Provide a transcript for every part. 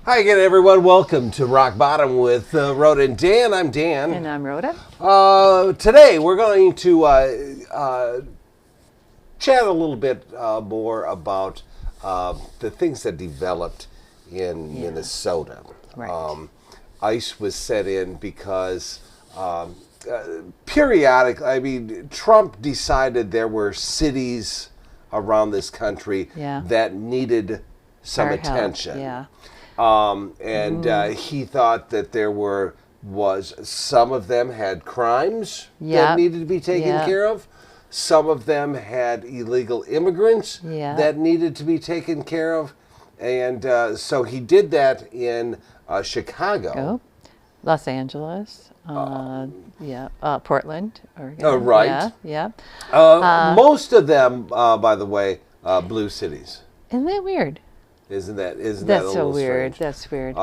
Hi again, everyone. Welcome to Rock Bottom with Rhoda and Dan. I'm Dan. And I'm Rhoda. Today we're going to chat a little bit more about the things that developed in Minnesota. Right. ICE was set in because periodically, Trump decided there were cities around this country that needed some Our attention. help. He thought that there was some of them had crimes that needed to be taken care of. Some of them had illegal immigrants that needed to be taken care of. And so he did that in Chicago. Los Angeles. Portland. Oregon. Oh, right. Yeah. Most of them, by the way, blue cities. Isn't that weird? Isn't that a That's little so weird. strange? That's weird.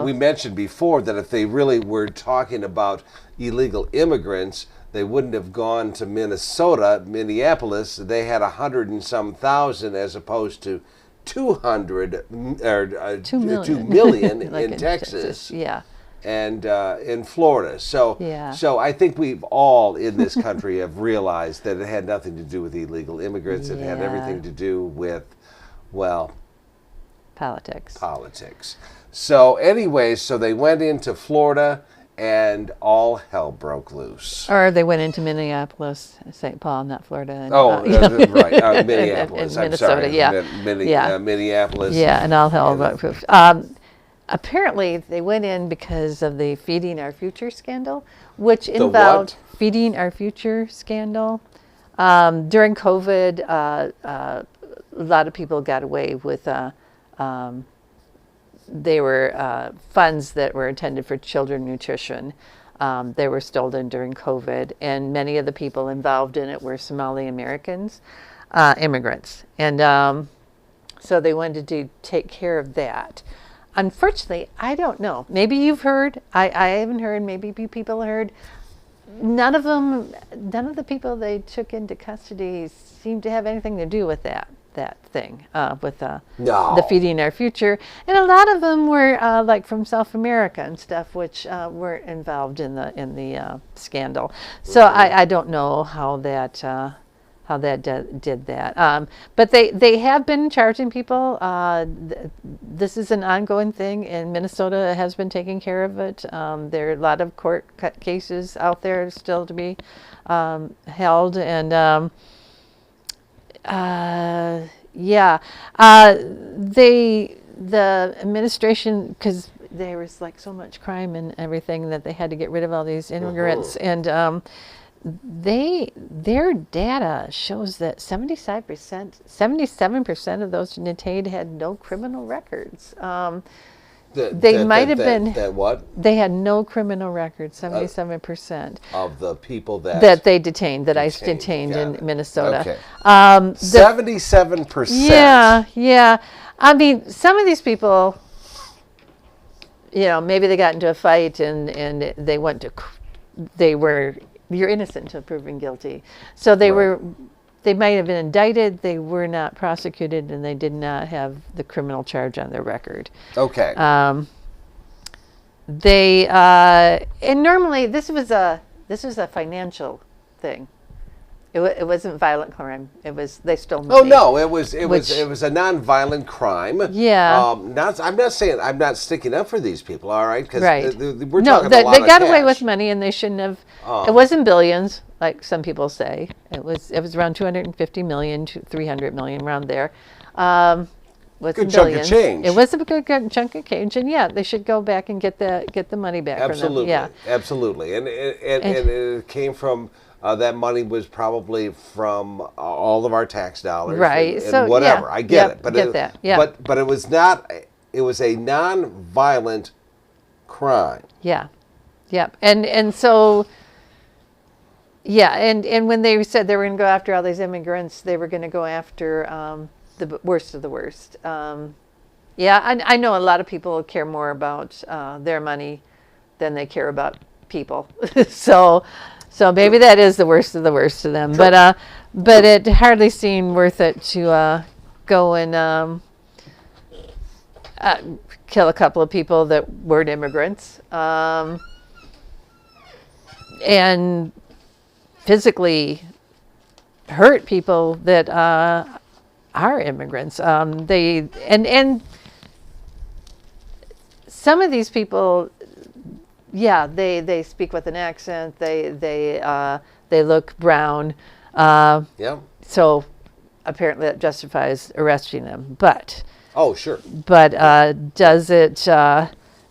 We mentioned before that if they really were talking about illegal immigrants, they wouldn't have gone to Minneapolis. They had 100 and some thousand as opposed to 200 or 2 million Like in Texas. Yeah. And in Florida. So I think we've all in this country have realized that it had nothing to do with illegal immigrants. It had everything to do with, politics. So anyway, so they went into Florida and all hell broke loose. Or they went into Minneapolis, St. Paul, not Florida. Right. Minneapolis. And I'm Minnesota, sorry. Minneapolis. Yeah, and all hell broke loose. Apparently, they went in because of the Feeding Our Future scandal, which involved Feeding Our Future scandal. During COVID, a lot of people got away with, they were funds that were intended for children nutrition. They were stolen during COVID, and many of the people involved in it were Somali Americans, immigrants. And so they wanted to take care of that. Unfortunately, I don't know. Maybe you've heard. I haven't heard. Maybe people heard. None of the people they took into custody seemed to have anything to do with that thing, with the Feeding Our Future. And a lot of them were like from South America and stuff, which were involved in the scandal. So I don't know how that did that. But they have been charging people. This is an ongoing thing, and Minnesota has been taking care of it. There are a lot of court cases out there still to be held. And the administration, because there was like so much crime and everything that they had to get rid of all these immigrants. And their data shows that 77% of those detained had no criminal records. They might have been. That what? They had no criminal records. 77% of the people that they detained, that ICE detained in Minnesota. Okay. 77%. Yeah. I mean, some of these people, maybe they got into a fight and they went to. You're innocent until proven guilty. So they might have been indicted, they were not prosecuted, and they did not have the criminal charge on their record. Okay. And normally this was a financial thing. It wasn't violent crime. They stole money. Oh no, it was a non-violent crime. Yeah. I'm not saying I'm not sticking up for these people. All right, because we're no, talking a lot they got of away cash. with money, and they shouldn't have. It wasn't billions, like some people say. It was around 250 million to 300 million, around there. Good chunk of change. It was a good chunk of change, and they should go back and get the money back from them. Absolutely, and it came from. That money was probably from all of our tax dollars, right? And so whatever, I get it, but but it was not. It was a non-violent crime. Yeah, and so and when they said they were going to go after all these immigrants, they were going to go after the worst of the worst. I know a lot of people care more about their money than they care about people. So maybe that is the worst of the worst to them. Sure. But it hardly seemed worth it to go and kill a couple of people that weren't immigrants, and physically hurt people that are immigrants. And some of these people, they speak with an accent. They look brown. Yeah. So apparently that justifies arresting them. But Oh, sure. but does it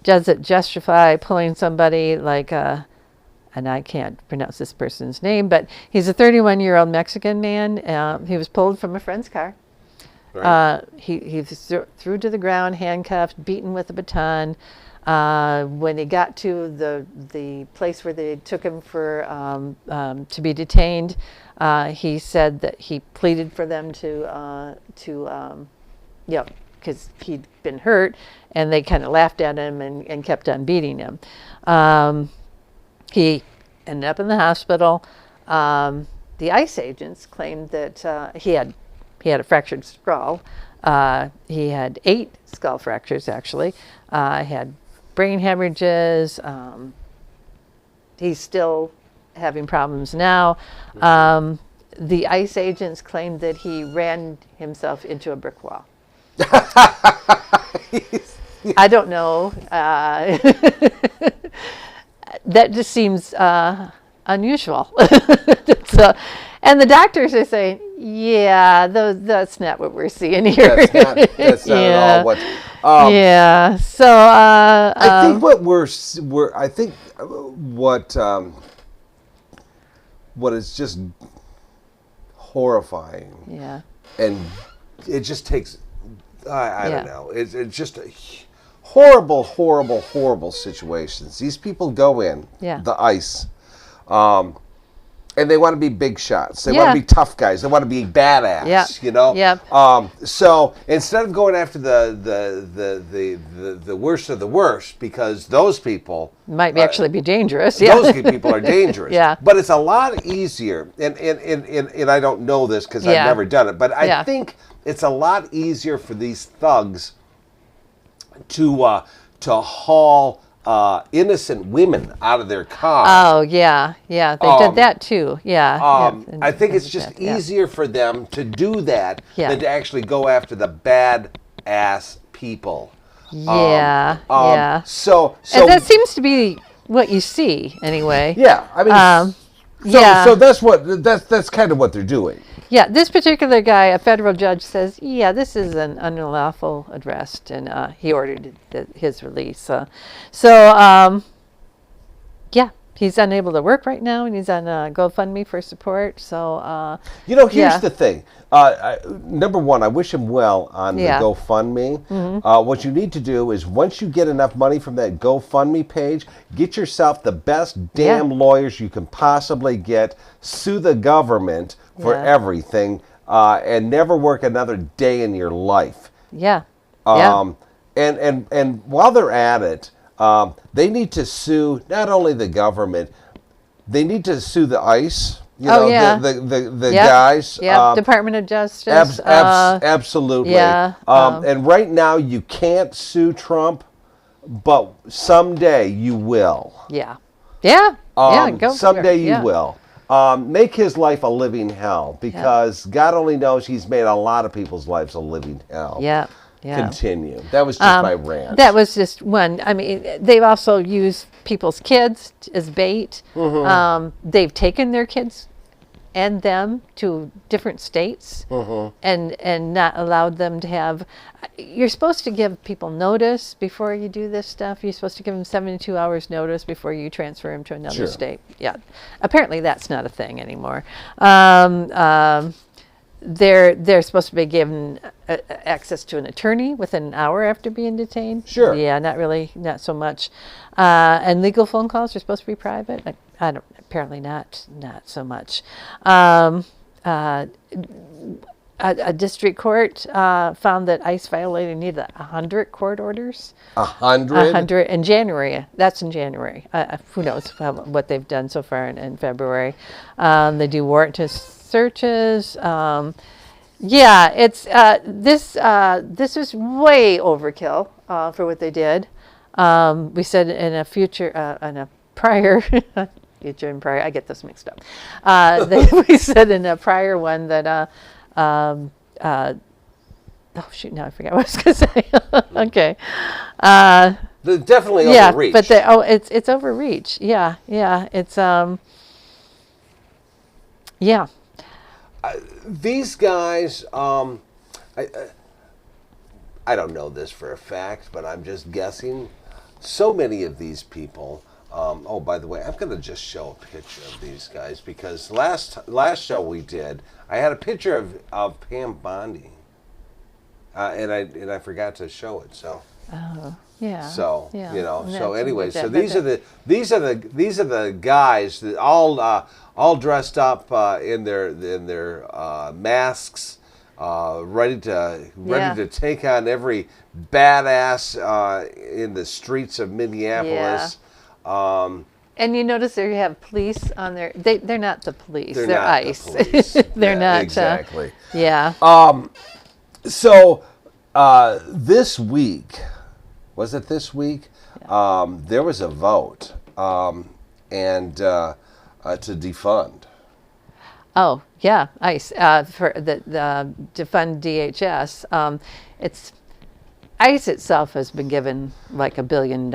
justify pulling somebody like and I can't pronounce this person's name, but he's a 31-year-old Mexican man. He was pulled from a friend's car. Right. He was threw to the ground, handcuffed, beaten with a baton. When he got to the place where they took him for to be detained, he said that he pleaded for them to because he'd been hurt, and they kind of laughed at him and kept on beating him. He ended up in the hospital. The ICE agents claimed that he had a fractured skull. He had 8 skull fractures, actually. Had brain hemorrhages. He's still having problems now. The ICE agents claimed that he ran himself into a brick wall. I don't know. That just seems unusual. And the doctors are saying, yeah, that's not what we're seeing here. That's not at all what. So I think what is just horrifying. Yeah. And it just takes. I don't know. It's just a horrible, horrible, horrible situations. These people go in the ICE. And they want to be big shots. They want to be tough guys. They want to be badass. You know. So instead of going after the worst of the worst, because those people might actually be dangerous. Those people are dangerous. Yeah. But it's a lot easier, and I don't know this because I've never done it, but I think it's a lot easier for these thugs to haul innocent women out of their car. Oh, yeah. They did that too. I think it's just easier for them to do that than to actually go after the bad ass people. So and that seems to be what you see anyway. Yeah, I mean, so that's kind of what they're doing. Yeah, this particular guy, a federal judge says, this is an unlawful arrest, and he ordered his release. He's unable to work right now, and he's on GoFundMe for support. So, here's the thing. Number one, I wish him well on the GoFundMe. Mm-hmm. What you need to do is, once you get enough money from that GoFundMe page, get yourself the best damn lawyers you can possibly get. Sue the government for everything, and never work another day in your life. And while they're at it, they need to sue not only the government, they need to sue the ICE. The guys. Department of Justice. Absolutely. And right now you can't sue Trump, but someday you will. Someday you will. Make his life a living hell, because God only knows he's made a lot of people's lives a living hell. Continue. That was just my rant. That was just one. I mean, they've also used people's kids as bait. Mm-hmm. They've taken their kids and them to different states and not allowed them to have. You're supposed to give people notice before you do this stuff. You're supposed to give them 72 hours notice before you transfer them to another state. Apparently that's not a thing anymore. They're supposed to be given access to an attorney within an hour after being detained. Not so much. And legal phone calls are supposed to be private. Apparently not so much. A district court found that ICE violated needed 100 court orders. 100 in January. That's in January. Who knows what they've done so far in February. They do warrantless searches. It's this is way overkill. for what they did. We said in a prior, future and prior, I get this mixed up. We said in a prior one that, oh shoot, now I forgot what I was going to say. Okay. They're definitely Yeah, overreach. but it's overreach. Yeah, it's yeah. These guys, I don't know this for a fact, but I'm just guessing. So many of these people. Oh, by the way, I'm going to just show a picture of these guys because last show we did, I had a picture of Pam Bondi, and I forgot to show it. So. Oh, yeah. So yeah. So anyway, so these are the guys that all dressed up in their masks, ready to take on every badass in the streets of Minneapolis. Yeah. And you notice there you have police on there. They're not the police. They're not ICE. The police. They're not exactly. Yeah. So this week, was it this week? Yeah. There was a vote and to defund. Oh yeah, ICE for the defund DHS. It's ICE itself has been given like $1 billion.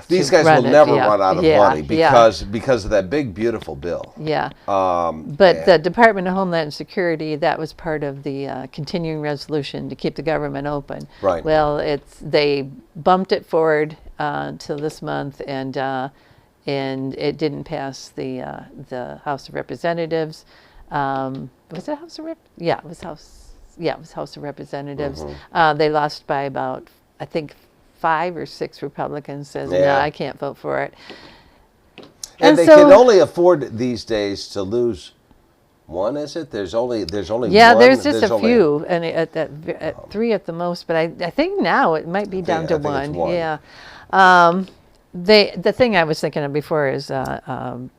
These guys will never run out of money because of that big beautiful bill. Yeah. But the Department of Homeland Security, that was part of the continuing resolution to keep the government open. Right. Well, they bumped it forward till this month, and it didn't pass the House of Representatives. Was it House of Rep? Yeah, it was House. Yeah, it was House of Representatives. Mm-hmm. They lost by about, I think, 5 or 6 Republicans says, no, I can't vote for it. And they can only afford these days to lose one, is it? There's only one. Yeah, there's just a few, and at 3 at the most. But I think now it might be down to 1. Yeah. The thing I was thinking of before is no,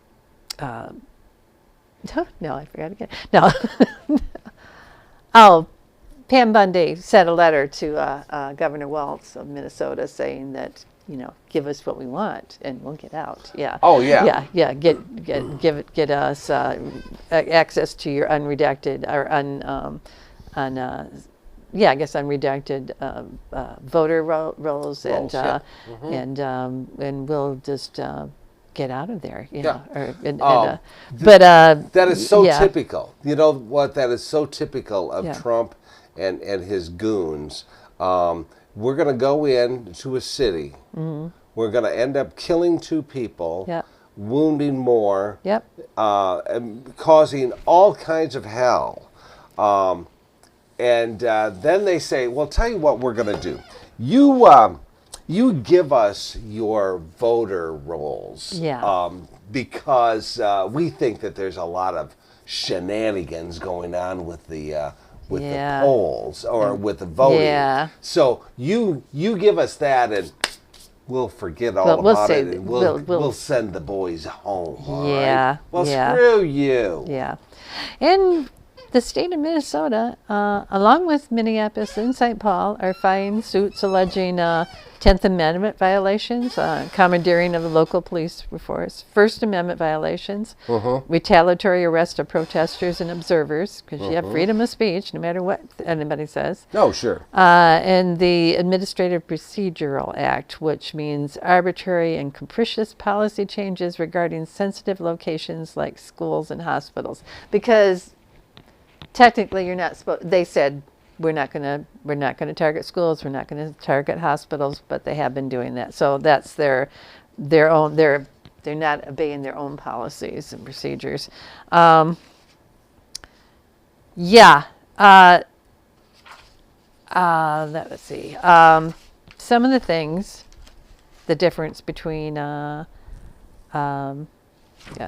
I forgot again. No. Oh, Pam Bondi sent a letter to Governor Walz of Minnesota saying that, give us what we want and we'll get out. Yeah. Oh yeah. Yeah. Get us access to your unredacted or unredacted voter rolls and we'll just get out of there, but that is so typical. You know what? That is so typical of Trump and his goons. We're going to go into a city. Mm-hmm. We're going to end up killing 2 people, wounding more, and causing all kinds of hell. And then they say, "Well, tell you what we're going to do. You give us your voter rolls because we think that there's a lot of shenanigans going on with the polls or with the voting. Yeah. So you give us that and we'll forget all about it and we'll send the boys home. All right? Well, screw you. Yeah. And the state of Minnesota, along with Minneapolis and St. Paul, are filing suits alleging 10th Amendment violations, commandeering of the local police force, First Amendment violations, retaliatory arrest of protesters and observers, because you have freedom of speech no matter what anybody says. Oh, sure. And the Administrative Procedural Act, which means arbitrary and capricious policy changes regarding sensitive locations like schools and hospitals. Because technically, you're not supposed. They said we're not going to target schools. We're not going to target hospitals, but they have been doing that. So that's their own. They're not obeying their own policies and procedures. Let's see. Some of the things, the difference between. Let's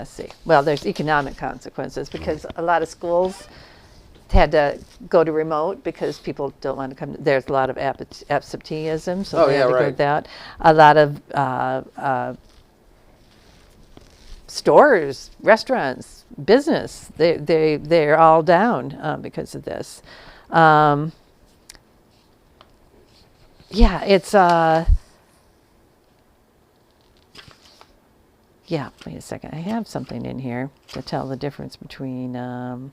see. Well, there's economic consequences because a lot of schools had to go to remote because people don't want to come. There's a lot of absenteeism, so they had to go with that. A lot of stores, restaurants, business, they're all down because of this. yeah, it's yeah, wait a second. I have something in here to tell the difference between oh,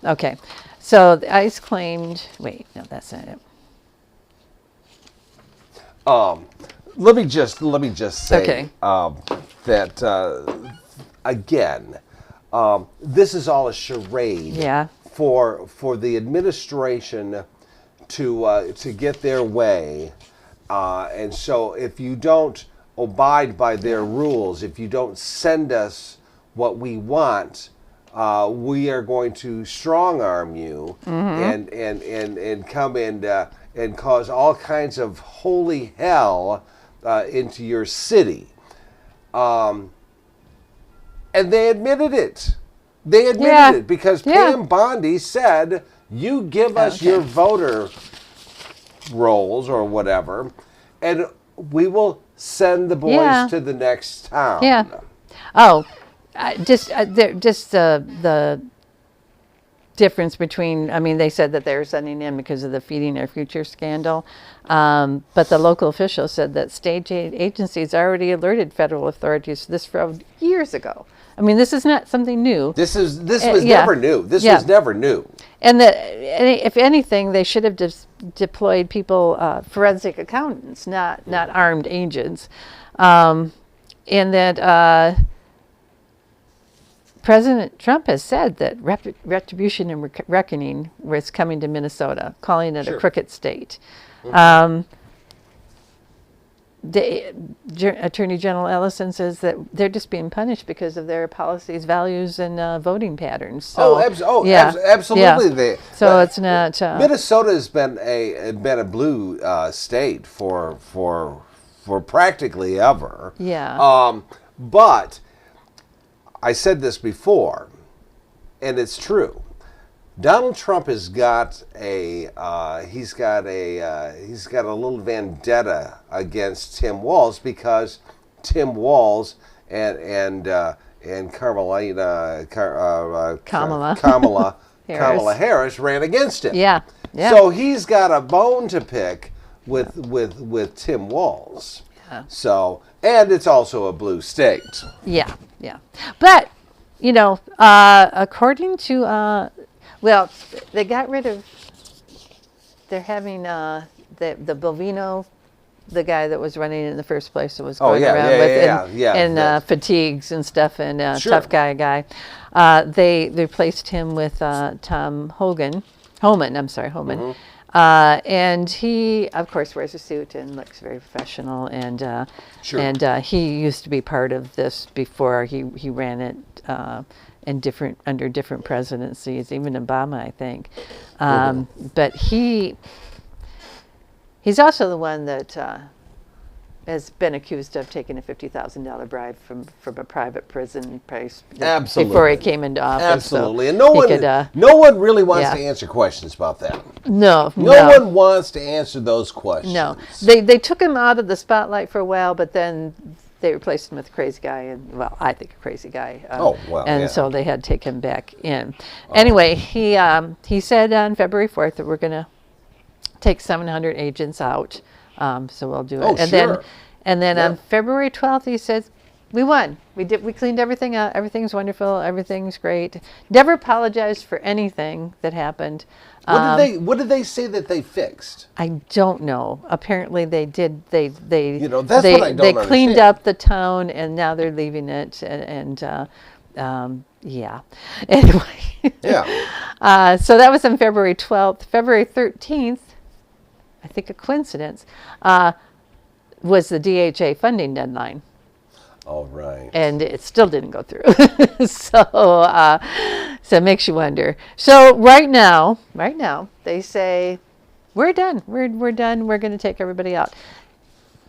okay. So the ICE claimed, wait, no, that's not it. Let me just say Okay. that again, this is all a charade Yeah. for the administration to get their way, and so if you don't abide by their rules, if you don't send us what we want, we are going to strong arm you and come and cause all kinds of holy hell into your city. And they admitted it. They admitted it because Pam Bondi said, "You give us your voter rolls or whatever, and we will send the boys to the next town." Yeah. Oh, just the difference between, I mean, they said that they were sending in because of the Feeding Our Future scandal, but the local official said that state agencies already alerted federal authorities to this fraud years ago. I mean, this is not something new. This was never new. This was never new. And that, if anything, they should have deployed people, forensic accountants, not armed agents, and that President Trump has said that retribution and reckoning was coming to Minnesota, calling it a crooked state. Attorney General Ellison says that they're just being punished because of their policies, values, and voting patterns. So, absolutely. Yeah. So it's not. Minnesota has been a blue state for practically ever. Yeah. But I said this before, and it's true. Donald Trump has got a little vendetta against Tim Walz because Tim Walz and Kamala Harris ran against him. Yeah. So he's got a bone to pick with Tim Walz. Yeah. So, and it's also a blue state. Yeah. But, according to, well, they got rid of, they're having the Bovino, the guy that was running in the first place, that was going around fatigues and stuff, and tough guy. They replaced him with Tom Homan. And he, of course, wears a suit and looks very professional. And he used to be part of this before he ran it under different presidencies, even Obama, I think. But he's also the one that has been accused of taking a $50,000 bribe from a private prison place before he came into office. Absolutely, and no one really wants to answer questions about that. No one wants to answer those questions. No, they took him out of the spotlight for a while, but then they replaced him with a crazy guy, and I think a crazy guy. So they had to take him back in. Anyway, he said on February 4th that we're going to take 700 agents out. So we'll do it. And then on February 12th, he says, we won. We cleaned everything up. Everything's wonderful. Everything's great. Never apologized for anything that happened. What did they say that they fixed? I don't know. Apparently they did. They that's what I don't understand. Cleaned up the town, and now they're leaving it. And Anyway. Yeah. So that was on February 12th. February 13th, I think a coincidence, was the DHA funding deadline. All right. And it still didn't go through. So it makes you wonder. So right now, they say, we're done. We're done. We're going to take everybody out.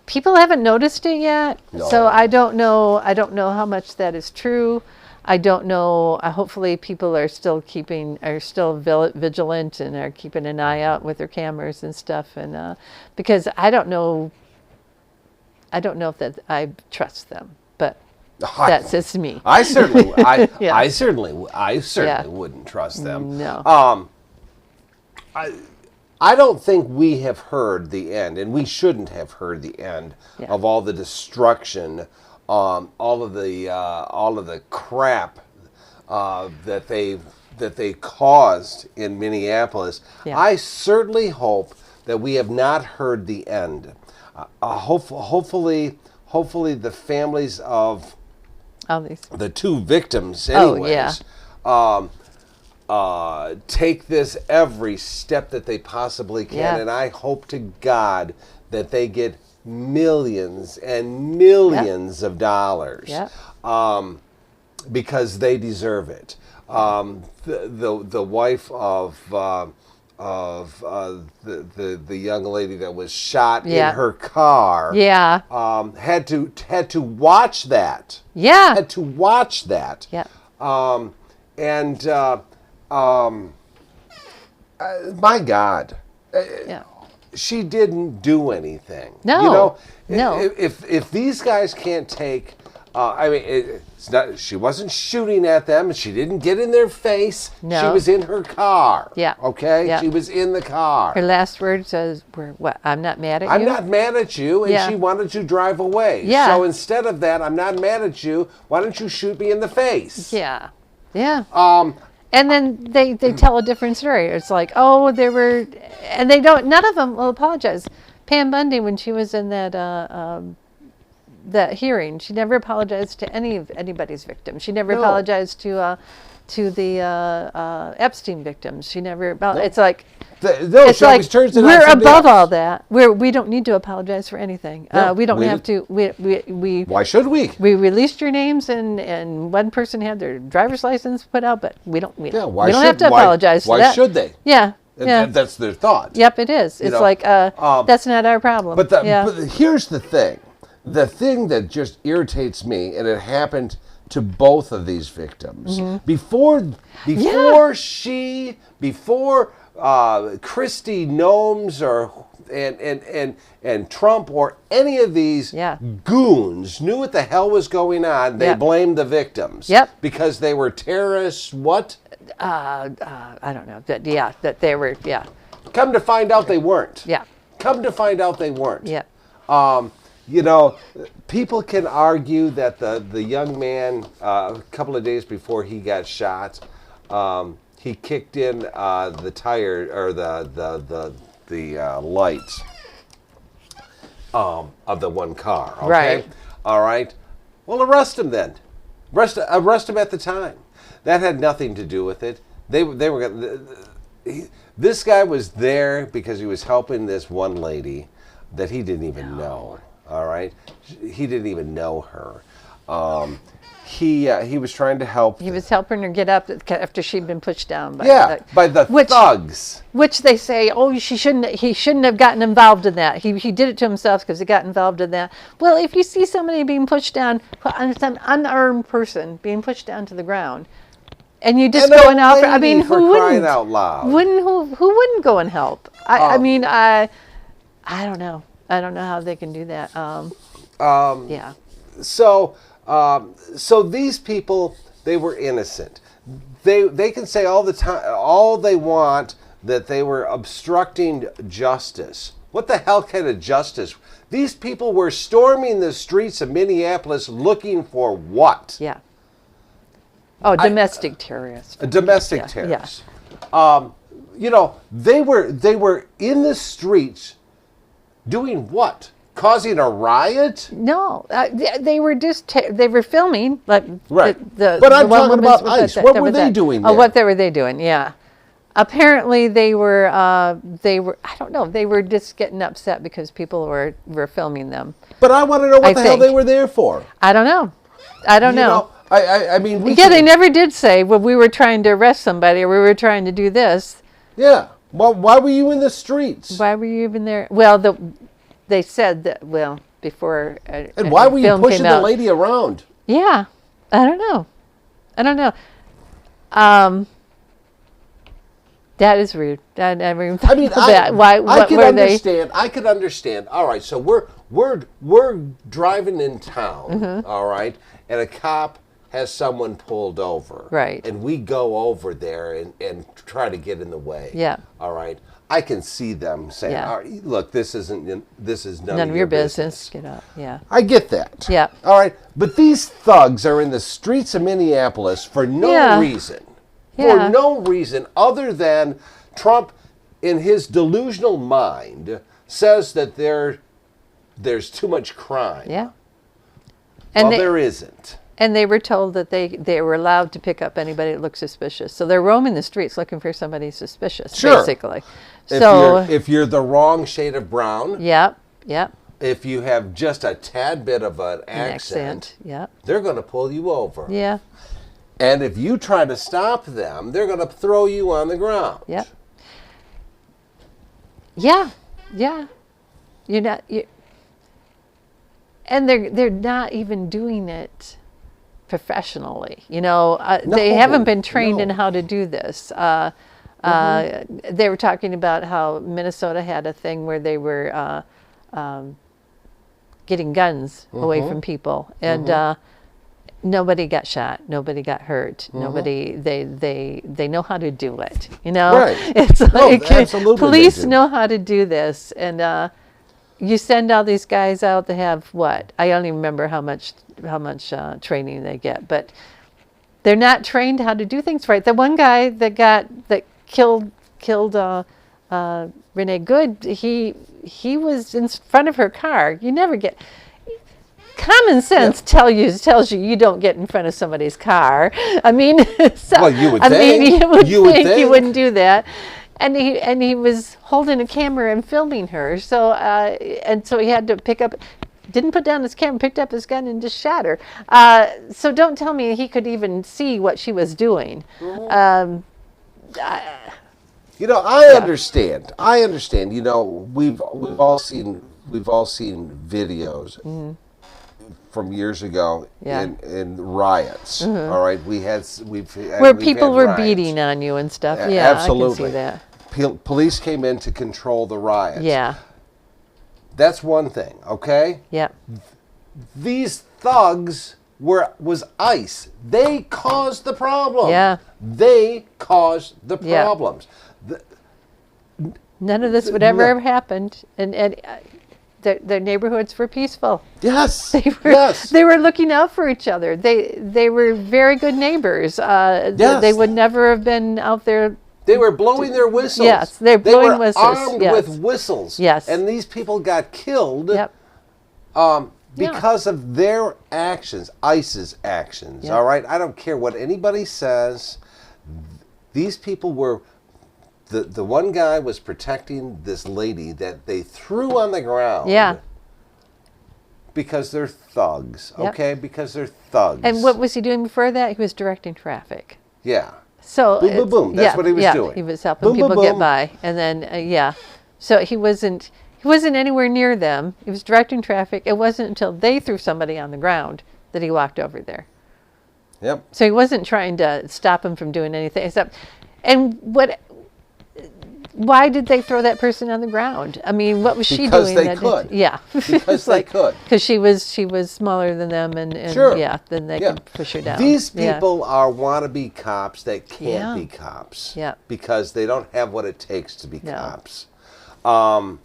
People haven't noticed it yet. No. So I don't know how much that is true. I don't know. Hopefully people are still vigilant and are keeping an eye out with their cameras and stuff. And because I don't know if that I trust them, but that's just me. I certainly wouldn't trust them. No. I don't think we have heard the end, and we shouldn't have heard the end of all the destruction, all of the crap that they caused in Minneapolis. Yeah. I certainly hope that we have not heard the end. Hopefully, the families of the two victims, anyways, take this every step that they possibly can, and I hope to God that they get millions and millions of dollars, because they deserve it. The wife of the young lady that was shot in her car, had to watch that. Had to watch that. My God, she didn't do anything. No, If these guys can't take, it's not. She wasn't shooting at them. She didn't get in their face. No. She was in her car. Okay. Yeah. She was in the car. Her last words were, "What? I'm not mad at you." I'm not mad at you, and she wanted to drive away. Yeah. So instead of that, I'm not mad at you. Why don't you shoot me in the face? Yeah. And then they tell a different story. It's like, oh, there were, and they don't. None of them will apologize. Pam Bundy, when she was in that hearing, she never apologized to anybody's victims. She never apologized to the Epstein victims. She never. It's like. It's like we're above all that. We don't need to apologize for anything. We don't have to. We Why should we? We released your names, and one person had their driver's license put out, but we don't. We don't have to apologize for that. Why should they? Yeah. That's their thought. Yep, it is. It's like that's not our problem. But here's the thing. The thing that just irritates me, and it happened to both of these victims, before Christy Gnomes and Trump or any of these goons knew what the hell was going on, they blamed the victims. Because they were terrorists. What? I don't know. That they were. Come to find out, they weren't. Come to find out, they weren't. People can argue that the young man, a couple of days before he got shot, he kicked in the tire or the lights of the one car. Okay? Right. All right. Well, arrest him then. Arrest him at the time. That had nothing to do with it. They were. This guy was there because he was helping this one lady that he didn't even know. All right. He didn't even know her. He was trying to help. He was helping her get up after she'd been pushed down by the thugs. Which they say, he shouldn't have gotten involved in that. He did it to himself because he got involved in that. Well, if you see somebody being pushed down, an unarmed person being pushed down to the ground, and you just go and help, who wouldn't? Out loud. Who wouldn't go and help? I don't know. I don't know how they can do that. So these people, they were innocent. They can say all the time, all they want, that they were obstructing justice. What the hell kind of justice? These people were storming the streets of Minneapolis looking for what? Domestic terrorists. Domestic terrorists. They were in the streets doing what? Causing a riot? No, they were just they were filming, like right. But I'm talking about ICE. What were they doing there? What were they doing? Yeah, apparently they were. I don't know. They were just getting upset because people were filming them. But I want to know what the hell they were there for. I don't know. I mean, they never did say, well, we were trying to arrest somebody or we were trying to do this. Yeah. Well, why were you in the streets? Why were you even there? Well, they said that, before. And why were you pushing the lady around? Yeah. I don't know. That is rude. I never even thought of that. I could understand. All right, so we're driving in town, all right, and a cop has someone pulled over. Right. And we go over there and try to get in the way. Yeah. All right. I can see them saying, Yeah. all right, look, this is none of your business. Get up. Yeah. I get that. Yeah. All right. But these thugs are in the streets of Minneapolis for no reason. Yeah. For no reason other than Trump, in his delusional mind, says that there's too much crime. Yeah. And there isn't. And they were told that they were allowed to pick up anybody that looked suspicious. So they're roaming the streets looking for somebody suspicious, basically. If you're the wrong shade of brown. Yep. Yep. If you have just a tad bit of an accent, yep. They're going to pull you over. Yeah. And if you try to stop them, they're going to throw you on the ground. Yep. Yeah. Yeah. And they're not even doing it professionally. They haven't been trained in how to do this. They were talking about how Minnesota had a thing where they were getting guns away from people, and nobody got shot, nobody got hurt, nobody. They know how to do it. Right. It's like absolutely police know how to do this, and you send all these guys out. They have what? I don't even remember how much training they get, but they're not trained how to do things right. The one guy that killed Renee Good, he was in front of her car. You never get common sense tells you don't get in front of somebody's car. I mean, well, you would think you wouldn't do that. And he was holding a camera and filming her. So so he had to didn't put down his camera, picked up his gun and just shot her. So don't tell me he could even see what she was doing. I understand. We've all seen videos from years ago in riots. All right, where people were beating on you and stuff. Yeah, absolutely. I can see that. Police came in to control the riots. Yeah, that's one thing. Okay. Yeah. These thugs was ICE. They caused the problem. Yeah. They caused the problems. None of this would ever have happened, and their neighborhoods were peaceful. Yes. They were looking out for each other. They were very good neighbors. They would never have been out there. They were blowing their whistles. Yes, they're blowing whistles. Armed with whistles. Yes. And these people got killed. Yep. Because of their actions, ICE's actions. Yep. All right, I don't care what anybody says. These people were. The one guy was protecting this lady that they threw on the ground. Yeah. Because they're thugs, Yep. okay? Because they're thugs. And what was he doing before that? He was directing traffic. Yeah. So boom, boom, boom. That's what he was doing. He was helping boom, people boom, get boom. by, and then So he wasn't anywhere near them. He was directing traffic. It wasn't until they threw somebody on the ground that he walked over there. Yep. So he wasn't trying to stop him from doing anything except. Why did they throw that person on the ground? I mean, what was she doing? Because they could. Yeah. Because they could. Because she was smaller than them, and sure. then they could push her down. These people are wannabe cops that can't Yeah. be cops. Yeah. Because they don't have what it takes to be No. cops.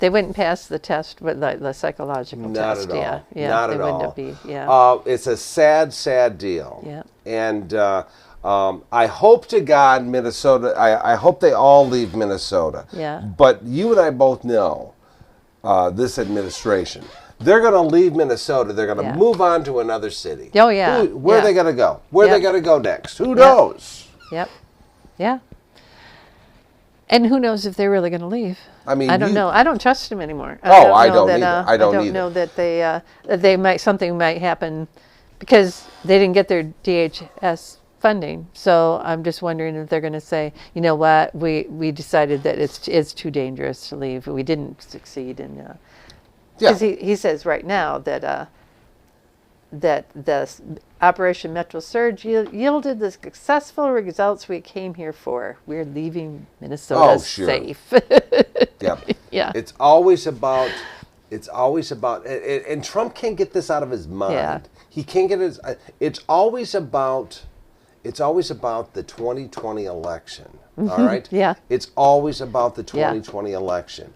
They wouldn't pass the test, with the psychological Not test. at all. Yeah. Not they at wouldn't all. Be, yeah. It's a sad, sad deal. Yeah. And I hope to God Minnesota, I hope they all leave Minnesota. Yeah. But you and I both know this administration. They're going to leave Minnesota. They're going to move on to another city. Oh, yeah. Where are they going to go? Where are they going to go next? Who knows? Yep. Yeah. And who knows if they're really going to leave? I mean, I don't know. I don't trust them anymore. I don't either. I don't know that they something might happen because they didn't get their DHS funding. So I'm just wondering if they're going to say, you know what, we decided that it's too dangerous to leave. We didn't succeed in. Because he says right now that the Operation Metro Surge yielded the successful results we came here for. We're leaving Minnesota safe. Yeah. Yeah. It's always about It's always about, and Trump can't get this out of his mind. Yeah. He can't get his. It's always about the 2020 election. All right. Yeah. It's always about the 2020 election.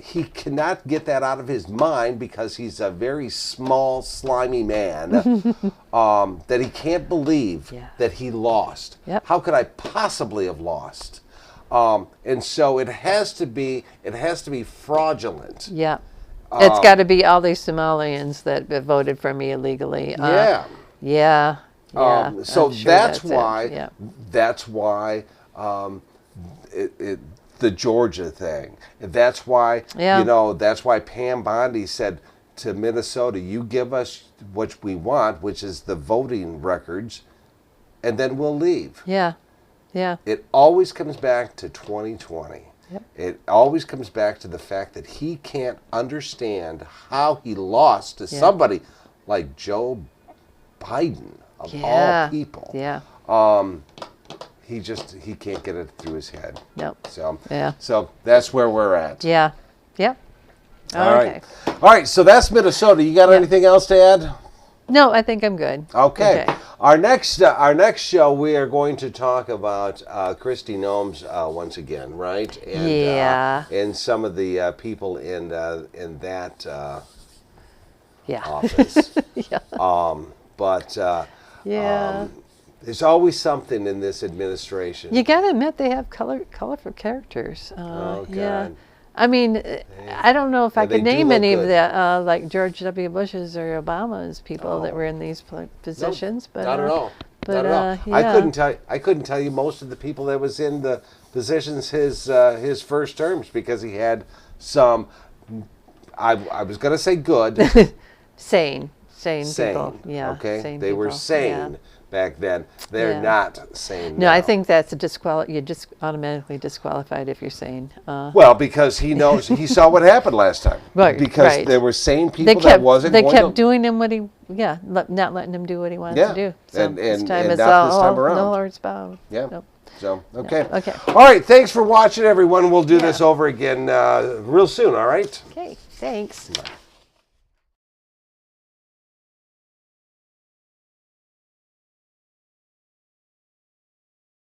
He cannot get that out of his mind because he's a very small, slimy man that he can't believe that he lost. Yep. How could I possibly have lost? And so it has to be fraudulent. Yeah. It's got to be all these Somalians that voted for me illegally. Yeah. Yeah. So I'm sure that's it. why. Yeah. That's why the Georgia thing. That's why. That's why Pam Bondi said to Minnesota, "You give us what we want, which is the voting records, and then we'll leave." Yeah. Yeah. It always comes back to 2020. Yep. It always comes back to the fact that he can't understand how he lost to somebody like Joe Biden, of all people. Yeah. He can't get it through his head. Nope. So that's where we're at. Yeah. Yep. All right. All right. So that's Minnesota. You got anything else to add? No, I think I'm good. Okay. Our next show, we are going to talk about Kristi Noem's once again, right? And, and some of the people in that office. There's always something in this administration. You gotta admit they have colorful characters. God. Yeah. I mean, I don't know if I could name any of the like George W. Bush's or Obama's people that were in these positions. But not at all. But not at all. I couldn't tell you most of the people that was in the positions his first terms because he had some. I was going to say good. Sane people. Yeah. Okay. Sane they were people. sane back then. They're not sane No, now. I think that's you're just automatically disqualified if you're sane. Well, because he knows he saw what happened last time. Right. Because there were sane people that wasn't. They kept doing him what he. Yeah. Not letting him do what he wanted to do. So this time it's not this time around. the Lord's bow. Yeah. Nope. So okay. Yeah. Okay. All right. Thanks for watching, everyone. We'll do this over again real soon. All right. Okay. Thanks. Bye.